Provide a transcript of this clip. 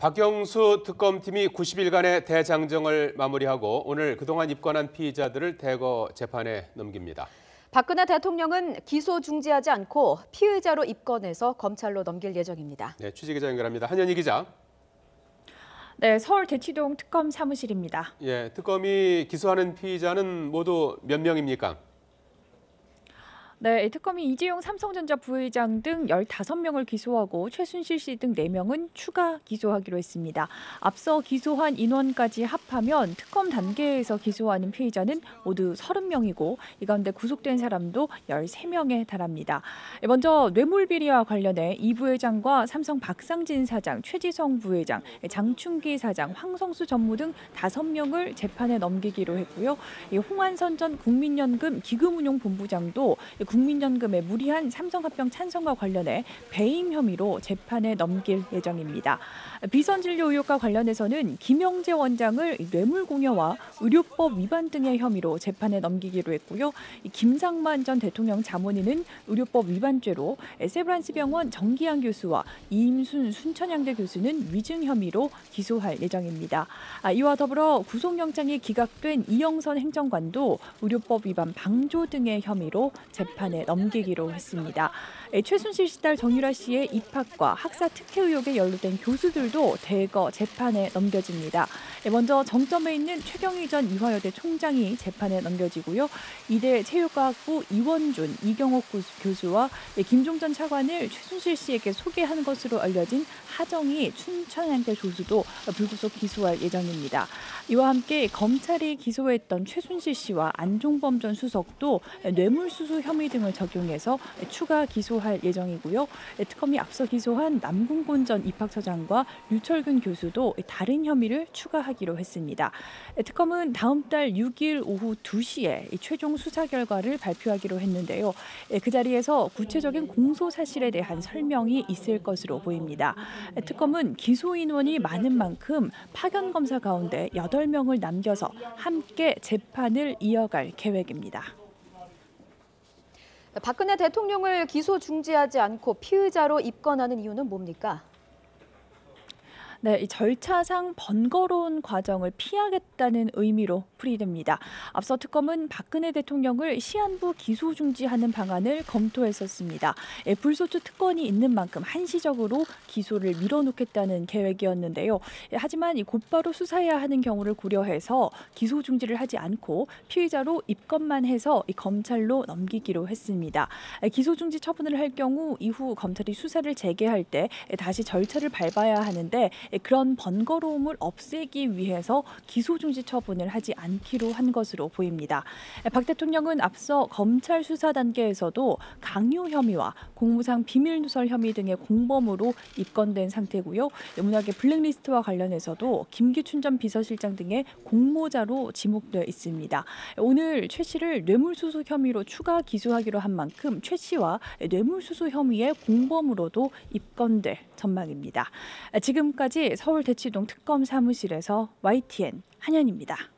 박영수 특검팀이 90일간의 대장정을 마무리하고 오늘 그동안 입건한 피의자들을 대거 재판에 넘깁니다. 박근혜 대통령은 기소 중지하지 않고 피의자로 입건해서 검찰로 넘길 예정입니다. 네, 취재기자 연결합니다. 한현희 기자. 네, 서울 대치동 특검 사무실입니다. 예, 특검이 기소하는 피의자는 모두 몇 명입니까? 네, 특검이 이재용 삼성전자 부회장 등 15명을 기소하고 최순실 씨 등 4명은 추가 기소하기로 했습니다. 앞서 기소한 인원까지 합하면 특검 단계에서 기소하는 피의자는 모두 30명이고 이 가운데 구속된 사람도 13명에 달합니다. 먼저 뇌물비리와 관련해 이 부회장과 삼성 박상진 사장, 최지성 부회장, 장충기 사장, 황성수 전무 등 5명을 재판에 넘기기로 했고요. 홍한선 전 국민연금 기금운용본부장도 국민연금의 무리한 삼성합병 찬성과 관련해 배임 혐의로 재판에 넘길 예정입니다. 비선진료 의혹과 관련해서는 김영재 원장을 뇌물공여와 의료법 위반 등의 혐의로 재판에 넘기기로 했고요. 김상만 전 대통령 자문위는 의료법 위반죄로, 세브란스병원 정기양 교수와 이임순 순천향대 교수는 위증 혐의로 기소할 예정입니다. 이와 더불어 구속영장이 기각된 이영선 행정관도 의료법 위반 방조 등의 혐의로 재판에 넘기기로 했습니다. 최순실 씨 딸 정유라 씨의 입학과 학사 특혜 의혹에 연루된 교수들도 대거 재판에 넘겨집니다. 먼저 정점에 있는 최경희 전 이화여대 총장이 재판에 넘겨지고요. 이대 체육과학부 이원준, 이경옥 교수와 김종 전 차관을 최순실 씨에게 소개한 것으로 알려진 하정희 춘천향대 교수도 불구속 기소할 예정입니다. 이와 함께 검찰이 기소했던 최순실 씨와 안종범 전 수석도 뇌물수수 혐의 등을 적용해서 추가 기소할 예정이고요. 특검이 앞서 기소한 남궁곤 전 입학처장과 류철근 교수도 다른 혐의를 추가하기로 했습니다. 특검은 다음 달 6일 오후 2시에 최종 수사 결과를 발표하기로 했는데요. 그 자리에서 구체적인 공소 사실에 대한 설명이 있을 것으로 보입니다. 특검은 기소 인원이 많은 만큼 파견 검사 가운데 8명을 남겨서 함께 재판을 이어갈 계획입니다. 박근혜 대통령을 기소 중지하지 않고 피의자로 입건하는 이유는 뭡니까? 네, 이 절차상 번거로운 과정을 피하겠다는 의미로 풀이됩니다. 앞서 특검은 박근혜 대통령을 시한부 기소 중지하는 방안을 검토했었습니다. 불소추 특권이 있는 만큼 한시적으로 기소를 밀어놓겠다는 계획이었는데요. 하지만 곧바로 수사해야 하는 경우를 고려해서 기소 중지를 하지 않고 피의자로 입건만 해서 검찰로 넘기기로 했습니다. 기소 중지 처분을 할 경우 이후 검찰이 수사를 재개할 때 다시 절차를 밟아야 하는데 그런 번거로움을 없애기 위해서 기소 중지 처분을 하지 않기로 한 것으로 보입니다. 박 대통령은 앞서 검찰 수사 단계에서도 강요 혐의와 공무상 비밀 누설 혐의 등의 공범으로 입건된 상태고요. 문학의 블랙리스트와 관련해서도 김기춘 전 비서실장 등의 공모자로 지목돼 있습니다. 오늘 최 씨를 뇌물수수 혐의로 추가 기소하기로 한 만큼 최 씨와 뇌물수수 혐의의 공범으로도 입건될 전망입니다. 지금까지 서울 대치동 특검 사무실에서 YTN 한현입니다.